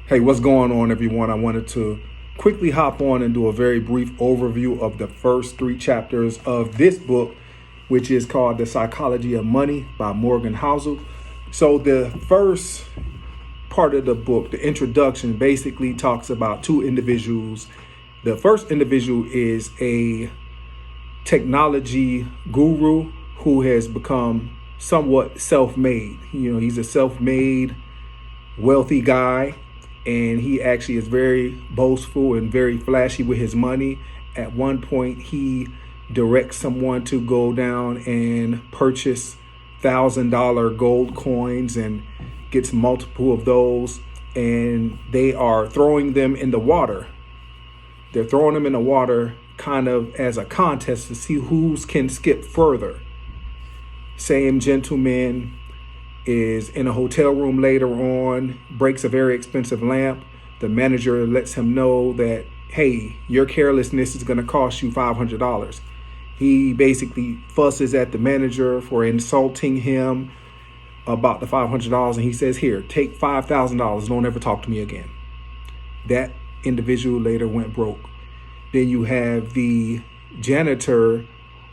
Hey, what's going on, everyone? I wanted to quickly hop on and do a very brief overview of the first three chapters of this book, which is called The Psychology of Money by Morgan Housel. So the first part of the book, the introduction, basically talks about two individuals. The first individual is a technology guru who has become somewhat self-made. He's a self-made, wealthy guy, and he actually is very boastful and very flashy with his money. At one point, he directs someone to go down and purchase $1,000 gold coins and gets multiple of those, and they are throwing them in the water. They're throwing them in the water kind of as a contest to see who can skip further. Same gentleman is in a hotel room later on, breaks a very expensive lamp. The manager lets him know that, hey, your carelessness is going to cost you $500. He basically fusses at the manager for insulting him about the $500, and he says, here, take $5,000. Don't ever talk to me again. That individual later went broke. Then you have the janitor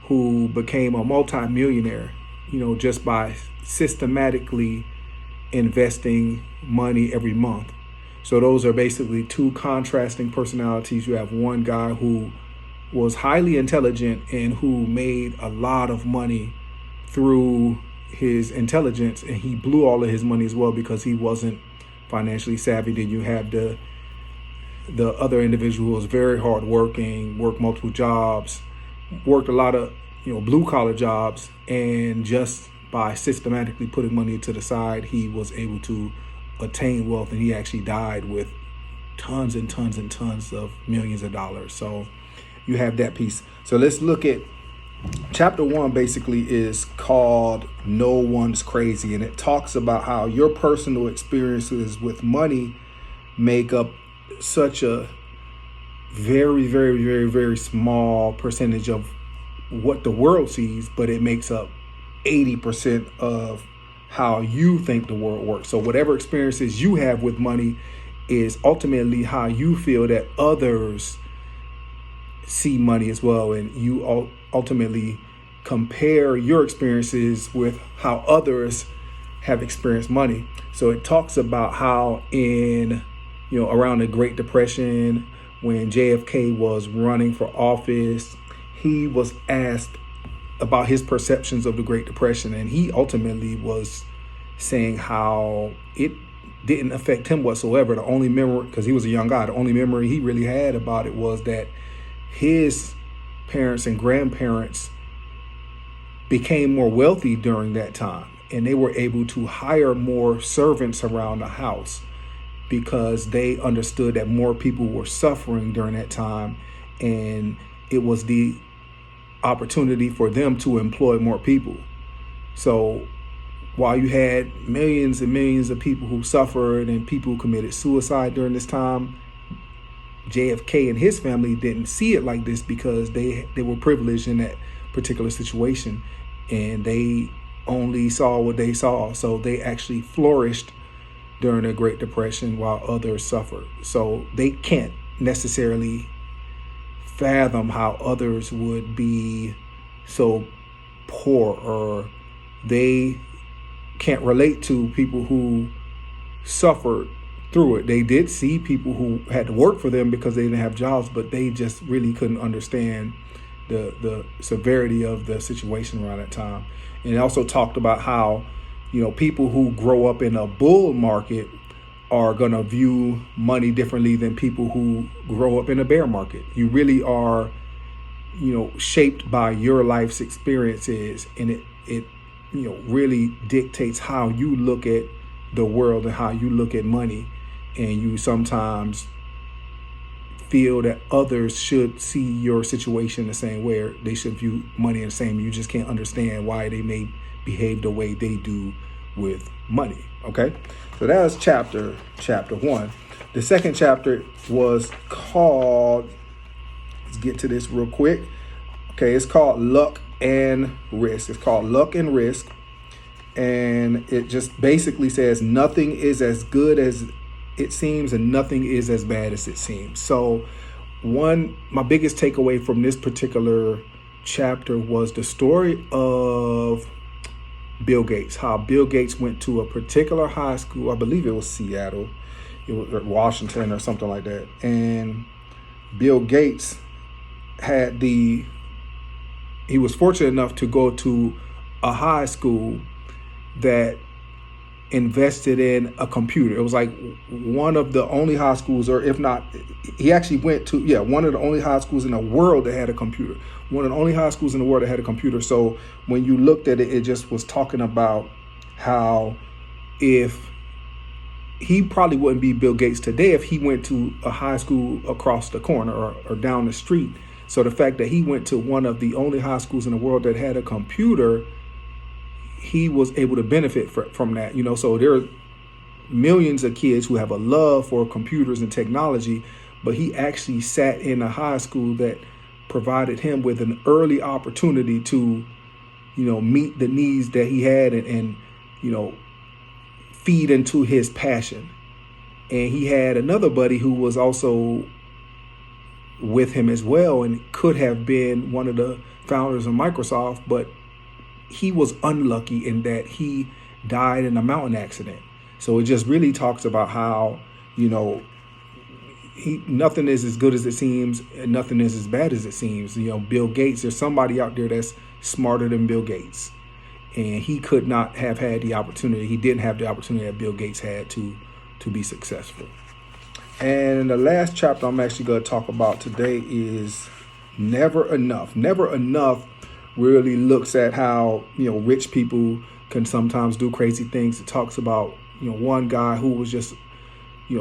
who became a multimillionaire, just by systematically investing money every month. So those are basically two contrasting personalities. You have one guy who was highly intelligent and who made a lot of money through his intelligence, and he blew all of his money as well because he wasn't financially savvy. Then you have the other individual who was very hardworking, worked multiple jobs, worked a lot of blue collar jobs, and just by systematically putting money to the side, he was able to attain wealth, and he actually died with tons and tons and tons of millions of dollars. So you have that piece. So let's look at chapter 1. Basically is called No One's Crazy, and it talks about how your personal experiences with money make up such a very, very, very, very small percentage of what the world sees, but it makes up 80% of how you think the world works. So whatever experiences you have with money is ultimately how you feel that others see money as well. And you ultimately compare your experiences with how others have experienced money. So it talks about how in, around the Great Depression, when JFK was running for office, he was asked about his perceptions of the Great Depression, and he ultimately was saying how it didn't affect him whatsoever. The only memory, because he was a young guy, the only memory he really had about it was that his parents and grandparents became more wealthy during that time, and they were able to hire more servants around the house because they understood that more people were suffering during that time, and it was the opportunity for them to employ more people. So while you had millions and millions of people who suffered and people who committed suicide during this time, JFK and his family didn't see it like this because they were privileged in that particular situation, and they only saw what they saw. So they actually flourished during the Great Depression while others suffered. So they can't necessarily fathom how others would be so poor, or they can't relate to people who suffered through it. They did see people who had to work for them because they didn't have jobs, but they just really couldn't understand the severity of the situation around that time. And it also talked about how, people who grow up in a bull market are going to view money differently than people who grow up in a bear market. You really are, shaped by your life's experiences, and it really dictates how you look at the world and how you look at money. And you sometimes feel that others should see your situation the same way, or they should view money the same. You just can't understand why they may behave the way they do with money. Okay, so that was chapter 1. The second chapter was called, let's get to this real quick. Okay, it's called Luck and Risk. It's called Luck and Risk. And it just basically says nothing is as good as it seems and nothing is as bad as it seems. So my biggest takeaway from this particular chapter was the story of Bill Gates, how Bill Gates went to a particular high school. I believe it was Seattle, it was Washington or something like that. And Bill Gates he was fortunate enough to go to a high school that invested in a computer. It was like one of the only high schools, or if not, he actually went to, one of the only high schools in the world that had a computer. One of the only high schools in the world that had a computer. So when you looked at it, it just was talking about how if he probably wouldn't be Bill Gates today if he went to a high school across the corner or down the street. So the fact that he went to one of the only high schools in the world that had a computer, he was able to benefit from that. So there are millions of kids who have a love for computers and technology, but he actually sat in a high school that provided him with an early opportunity to, meet the needs that he had and feed into his passion. And he had another buddy who was also with him as well and could have been one of the founders of Microsoft, but he was unlucky in that he died in a mountain accident. So it just really talks about how, nothing is as good as it seems and nothing is as bad as it seems. Bill Gates, there's somebody out there that's smarter than Bill Gates. And he could not have had the opportunity. He didn't have the opportunity that Bill Gates had to be successful. And the last chapter I'm actually going to talk about today is Never Enough. Never Enough really looks at how, rich people can sometimes do crazy things. It talks about, one guy who was just,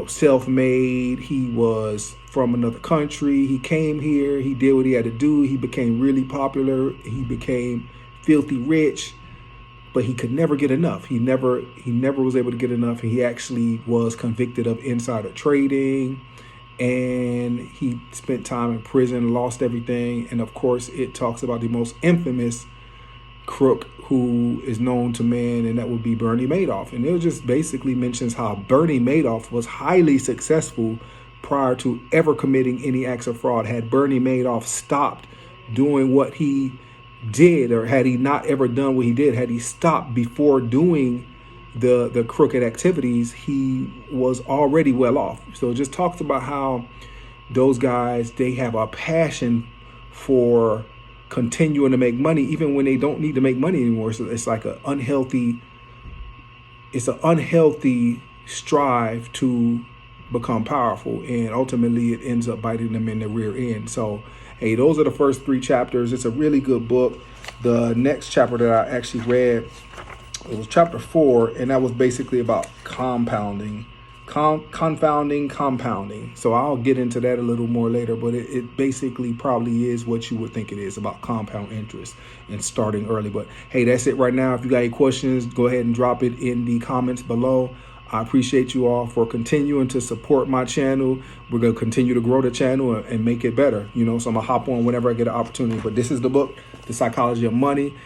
self-made. He was from another country. He came here. He did what he had to do. He became really popular. He became filthy rich, but he could never get enough. He never was able to get enough. He actually was convicted of insider trading, and he spent time in prison, lost everything. And of course, it talks about the most infamous crook who is known to man, and that would be Bernie Madoff. And it just basically mentions how Bernie Madoff was highly successful prior to ever committing any acts of fraud. Had Bernie Madoff stopped doing what he did, or had he not ever done what he did, had he stopped before doing the crooked activities, he was already well off. So it just talks about how those guys, they have a passion for continuing to make money even when they don't need to make money anymore. So it's like an unhealthy strive to become powerful, and ultimately it ends up biting them in the rear end. So hey, those are the first 3 chapters. It's a really good book. The next chapter that I actually read, it was chapter 4, and that was basically about compounding. So I'll get into that a little more later, but it basically probably is what you would think it is, about compound interest and starting early. But hey, that's it right now. If you got any questions, go ahead and drop it in the comments below. I appreciate you all for continuing to support my channel. We're going to continue to grow the channel and make it better. So I'm going to hop on whenever I get an opportunity. But this is the book, The Psychology of Money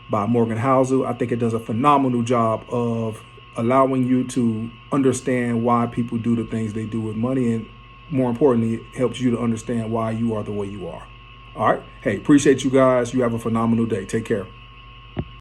by Morgan Housel. I think it does a phenomenal job of allowing you to understand why people do the things they do with money. And more importantly, it helps you to understand why you are the way you are. All right. Hey, appreciate you guys. You have a phenomenal day. Take care.